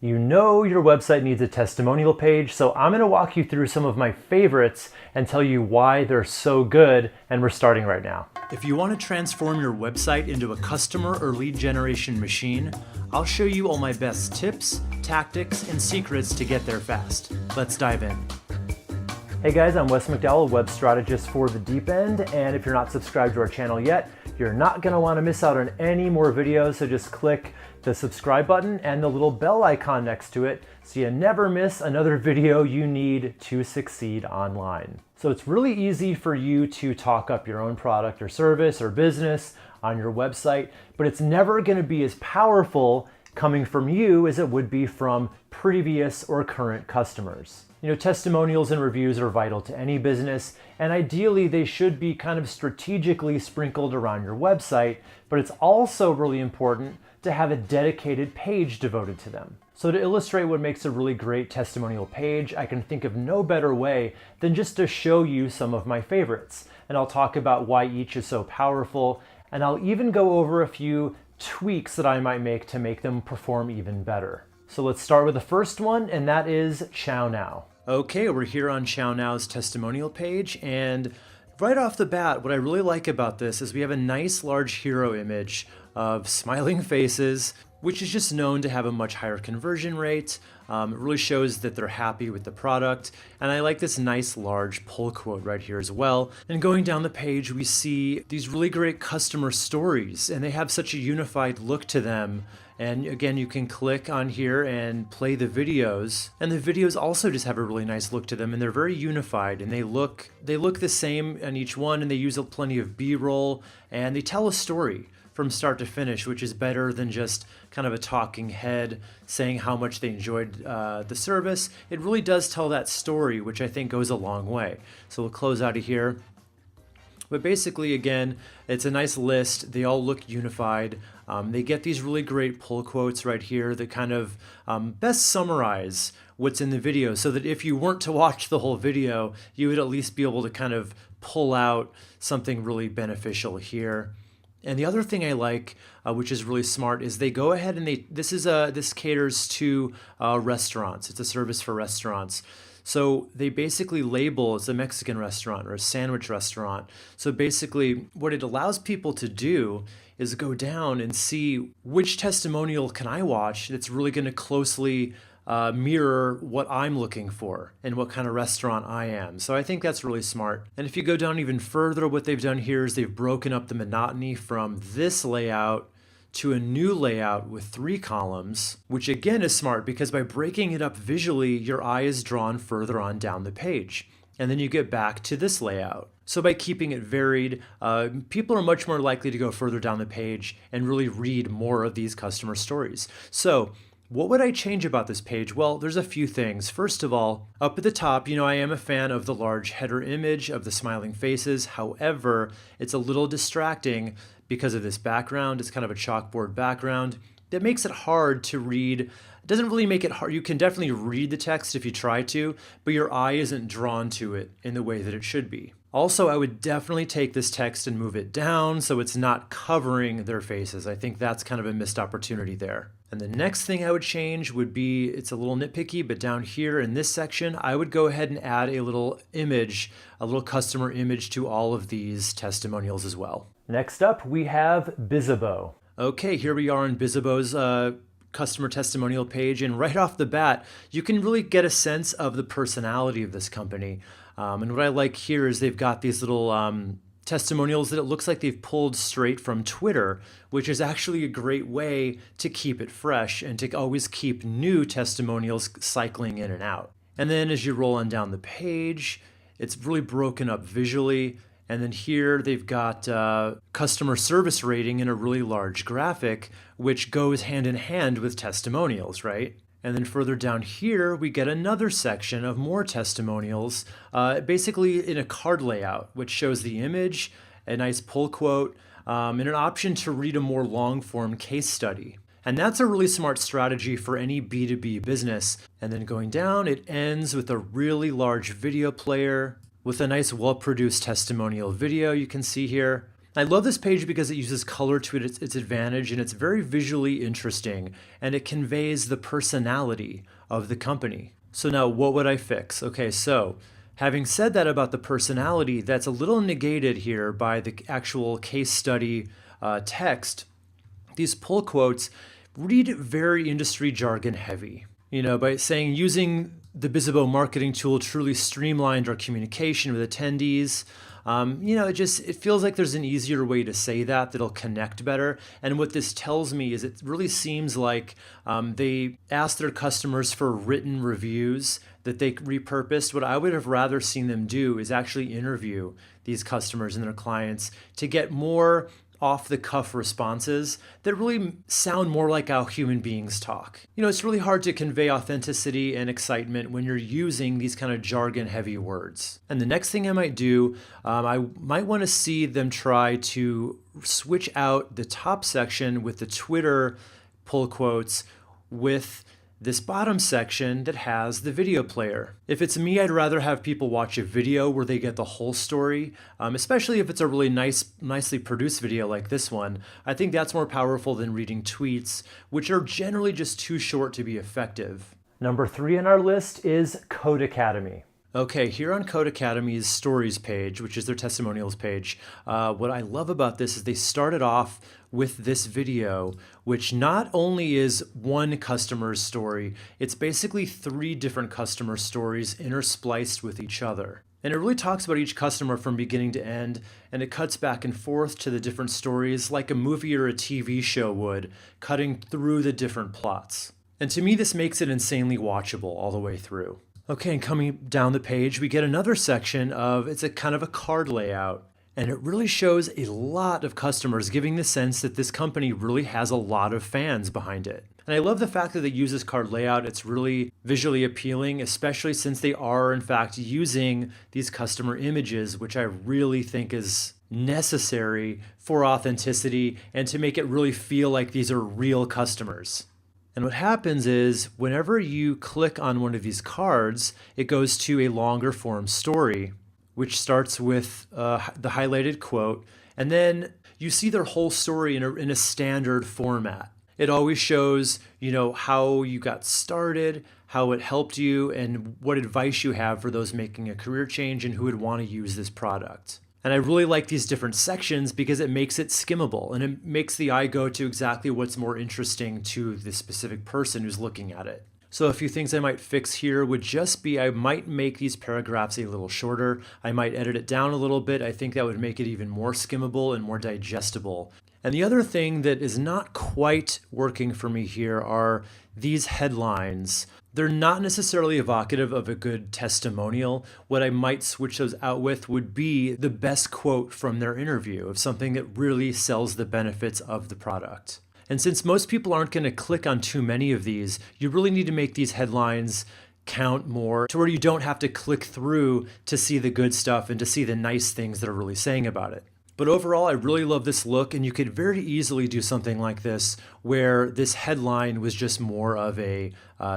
You know your website needs a testimonial page, so I'm going to walk you through some of my favorites and tell you why they're so good, and we're starting right now. If you want to transform your website into a customer or lead generation machine, I'll show you all my best tips, tactics, and secrets to get there fast. Let's dive in. Hey guys, I'm Wes McDowell, web strategist for The Deep End, and if you're not subscribed to our channel yet, you're not going to want to miss out on any more videos, so just click the subscribe button and the little bell icon next to it so you never miss another video you need to succeed online. So it's really easy for you to talk up your own product or service or business on your website, but it's never going to be as powerful coming from you as it would be from previous or current customers. You know, testimonials and reviews are vital to any business, and ideally they should be kind of strategically sprinkled around your website, but it's also really important to have a dedicated page devoted to them. So to illustrate what makes a really great testimonial page, I can think of no better way than just to show you some of my favorites. And I'll talk about why each is so powerful, and I'll even go over a few tweaks that I might make to make them perform even better. So let's start with the first one, and that is Shouhouse. Okay, we're here on Shounouse's testimonial page, and right off the bat, what I really like about this is we have a nice large hero image of smiling faces, which is just known to have a much higher conversion rate. It really shows that they're happy with the product. And I like this nice large pull quote right here as well. And going down the page, we see these really great customer stories, and they have such a unified look to them. And again, you can click on here and play the videos. And the videos also just have a really nice look to them, and they're very unified, and they look the same on each one, and they use plenty of B-roll, and they tell a story from start to finish, which is better than just kind of a talking head saying how much they enjoyed the service. It really does tell that story, which I think goes a long way. So we'll close out of here. But basically, again, it's a nice list. They all look unified. They get these really great pull quotes right here that kind of best summarize what's in the video, so that if you weren't to watch the whole video, you would at least be able to kind of pull out something really beneficial here. And the other thing I like, which is really smart, is they go ahead and this caters to restaurants. It's a service for restaurants. So they basically label it's a Mexican restaurant or a sandwich restaurant. So basically what it allows people to do is go down and see which testimonial can I watch that's really going to closely mirror what I'm looking for and what kind of restaurant I am. So I think that's really smart. And if you go down even further, what they've done here is they've broken up the monotony from this layout to a new layout with 3 columns, which again is smart because by breaking it up visually, your eye is drawn further on down the page. And then you get back to this layout. So by keeping it varied, people are much more likely to go further down the page and really read more of these customer stories. So what would I change about this page? Well, there's a few things. First of all, up at the top, you know, I am a fan of the large header image of the smiling faces. However, it's a little distracting because of this background. It's kind of a chalkboard background that makes it hard to read. It doesn't really make it hard. You can definitely read the text if you try to, but your eye isn't drawn to it in the way that it should be. Also, I would definitely take this text and move it down so it's not covering their faces. I think that's kind of a missed opportunity there. And the next thing I would change would be, it's a little nitpicky, but down here in this section, I would go ahead and add a little image, a little customer image to all of these testimonials as well. Next up, we have Bizzabo. Okay, here we are on Bizzabo's customer testimonial page, and right off the bat, you can really get a sense of the personality of this company. And what I like here is they've got these little testimonials that it looks like they've pulled straight from Twitter, which is actually a great way to keep it fresh and to always keep new testimonials cycling in and out. And then as you roll on down the page, it's really broken up visually. And then here they've got customer service rating in a really large graphic, which goes hand in hand with testimonials, right? And then further down here, we get another section of more testimonials, basically in a card layout, which shows the image, a nice pull quote, and an option to read a more long-form case study. And that's a really smart strategy for any B2B business. And then going down, it ends with a really large video player with a nice well-produced testimonial video you can see here. I love this page because it uses color to its advantage, and it's very visually interesting, and it conveys the personality of the company. So now what would I fix? Okay, so having said that about the personality, that's a little negated here by the actual case study text. These pull quotes read very industry jargon heavy. By saying using the Bizzabo marketing tool truly streamlined our communication with attendees. It feels like there's an easier way to say that'll connect better. And what this tells me is it really seems like they asked their customers for written reviews that they repurposed. What I would have rather seen them do is actually interview these customers and their clients to get more off-the-cuff responses that really sound more like how human beings talk. It's really hard to convey authenticity and excitement when you're using these kind of jargon-heavy words. And the next thing I might do, I might want to see them try to switch out the top section with the Twitter pull quotes with this bottom section that has the video player. If it's me, I'd rather have people watch a video where they get the whole story, especially if it's a really nicely produced video like this one. I think that's more powerful than reading tweets, which are generally just too short to be effective. Number 3 on our list is Code Academy. Okay, here on Code Academy's stories page, which is their testimonials page, what I love about this is they started off with this video, which not only is one customer's story, it's basically 3 different customer stories interspliced with each other. And it really talks about each customer from beginning to end, and it cuts back and forth to the different stories like a movie or a TV show would, cutting through the different plots. And to me, this makes it insanely watchable all the way through. Okay, and coming down the page, we get another section it's a kind of a card layout. And it really shows a lot of customers, giving the sense that this company really has a lot of fans behind it. And I love the fact that they use this card layout. It's really visually appealing, especially since they are, in fact, using these customer images, which I really think is necessary for authenticity and to make it really feel like these are real customers. And what happens is whenever you click on one of these cards, it goes to a longer form story, which starts with the highlighted quote, and then you see their whole story in a standard format. It always shows, how you got started, how it helped you, and what advice you have for those making a career change and who would want to use this product. And I really like these different sections because it makes it skimmable and it makes the eye go to exactly what's more interesting to the specific person who's looking at it. So a few things I might fix here would just be I might make these paragraphs a little shorter. I might edit it down a little bit. I think that would make it even more skimmable and more digestible. And the other thing that is not quite working for me here are these headlines. They're not necessarily evocative of a good testimonial. What I might switch those out with would be the best quote from their interview of something that really sells the benefits of the product. And since most people aren't going to click on too many of these, you really need to make these headlines count more to where you don't have to click through to see the good stuff and to see the nice things that are really saying about it. But overall, I really love this look, and you could very easily do something like this where this headline was just more of a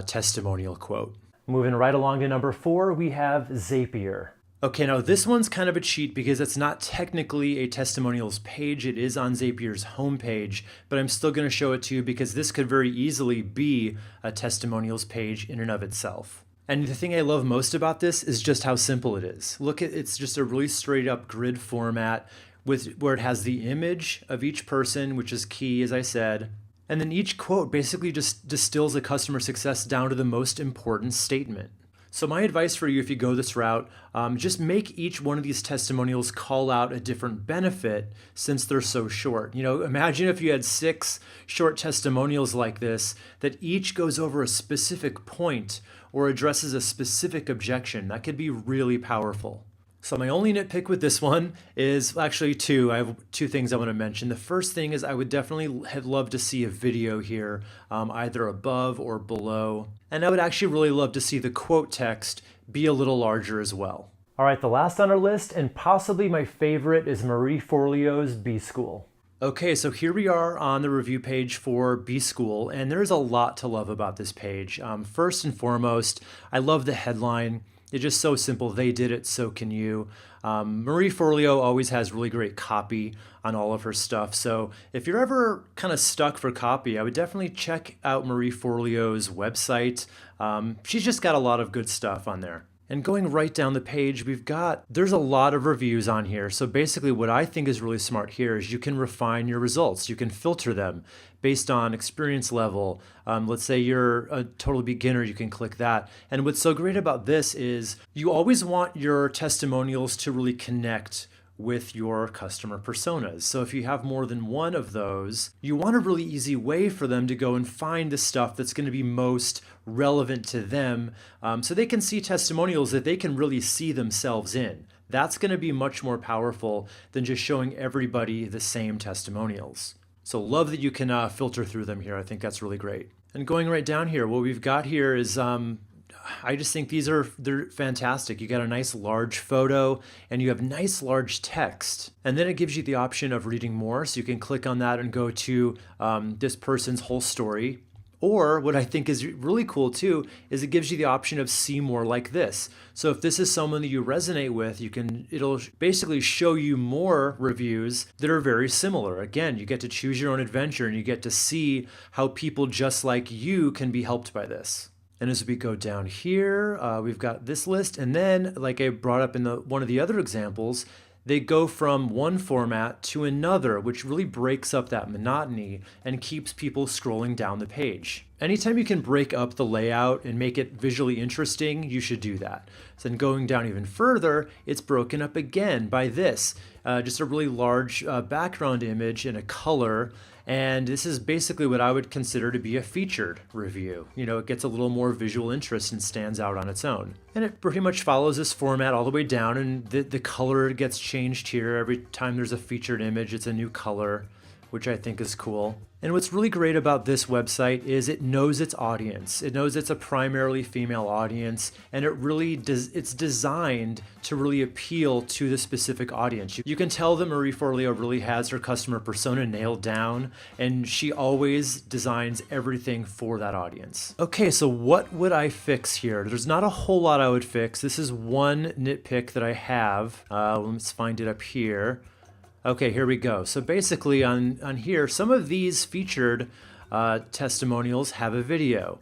testimonial quote. Moving right along to number 4, we have Zapier. Okay, now this one's kind of a cheat because it's not technically a testimonials page. It is on Zapier's homepage, but I'm still going to show it to you because this could very easily be a testimonials page in and of itself. And the thing I love most about this is just how simple it is. It's just a really straight up grid format where it has the image of each person, which is key, as I said. And then each quote basically just distills a customer success down to the most important statement. So my advice for you, if you go this route, just make each one of these testimonials call out a different benefit since they're so short. Imagine if you had 6 short testimonials like this that each goes over a specific point or addresses a specific objection. That could be really powerful. So my only nitpick with this one is actually 2. I have 2 things I want to mention. The first thing is I would definitely have loved to see a video here, either above or below. And I would actually really love to see the quote text be a little larger as well. All right, the last on our list, and possibly my favorite, is Marie Forleo's B-School. Okay, so here we are on the review page for B-School, and there's a lot to love about this page. First and foremost, I love the headline. It's just so simple. They did it, so can you. Marie Forleo always has really great copy on all of her stuff. So if you're ever kind of stuck for copy, I would definitely check out Marie Forleo's website. She's just got a lot of good stuff on there. And going right down the page, there's a lot of reviews on here. So basically what I think is really smart here is you can refine your results. You can filter them based on experience level. Let's say you're a total beginner, you can click that. And what's so great about this is you always want your testimonials to really connect with your customer personas. So if you have more than one of those, you want a really easy way for them to go and find the stuff that's going to be most relevant to them, so they can see testimonials that they can really see themselves in. That's going to be much more powerful than just showing everybody the same testimonials. So love that you can filter through them here. I think that's really great. And going right down here, what we've got here is I just think they're fantastic. You got a nice large photo and you have nice large text. And then it gives you the option of reading more. So you can click on that and go to this person's whole story. Or what I think is really cool too, is it gives you the option of see more like this. So if this is someone that you resonate with, it'll basically show you more reviews that are very similar. Again, you get to choose your own adventure and you get to see how people just like you can be helped by this. And as we go down here, we've got this list. And then, like I brought up in one of the other examples, they go from one format to another, which really breaks up that monotony and keeps people scrolling down the page. Anytime you can break up the layout and make it visually interesting, you should do that. So then going down even further, it's broken up again by this, just a really large background image and a color. And this is basically what I would consider to be a featured review. You know, it gets a little more visual interest and stands out on its own. And it pretty much follows this format all the way down, and the color gets changed here. Every time there's a featured image, it's a new color, which I think is cool. And what's really great about this website is it knows its audience. It knows it's a primarily female audience, and it's designed to really appeal to the specific audience. You can tell that Marie Forleo really has her customer persona nailed down, and she always designs everything for that audience. Okay, so what would I fix here? There's not a whole lot I would fix. This is one nitpick that I have. Let's find it up here. Okay, here we go. So basically on here, some of these featured testimonials have a video.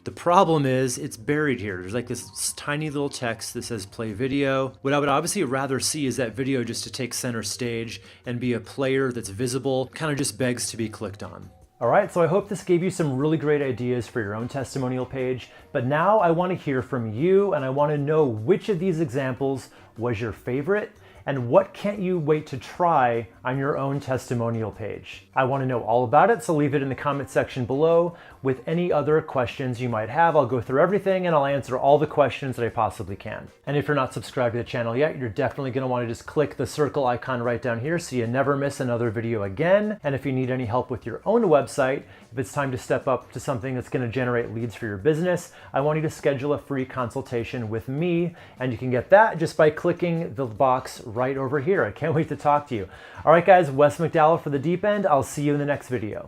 The problem is it's buried here. There's like this tiny little text that says play video. What I would obviously rather see is that video just to take center stage and be a player that's visible, kind of just begs to be clicked on. All right, so I hope this gave you some really great ideas for your own testimonial page, but now I want to hear from you and I want to know which of these examples was your favorite and what can't you wait to try on your own testimonial page. I want to know all about it, so leave it in the comment section below with any other questions you might have. I'll go through everything and I'll answer all the questions that I possibly can. And if you're not subscribed to the channel yet, you're definitely going to want to just click the circle icon right down here so you never miss another video again. And if you need any help with your own website, if it's time to step up to something that's going to generate leads for your business, I want you to schedule a free consultation with me, and you can get that just by clicking the box right over here. I can't wait to talk to you. All right, guys, Wes McDowell for The Deep End. I'll see you in the next video.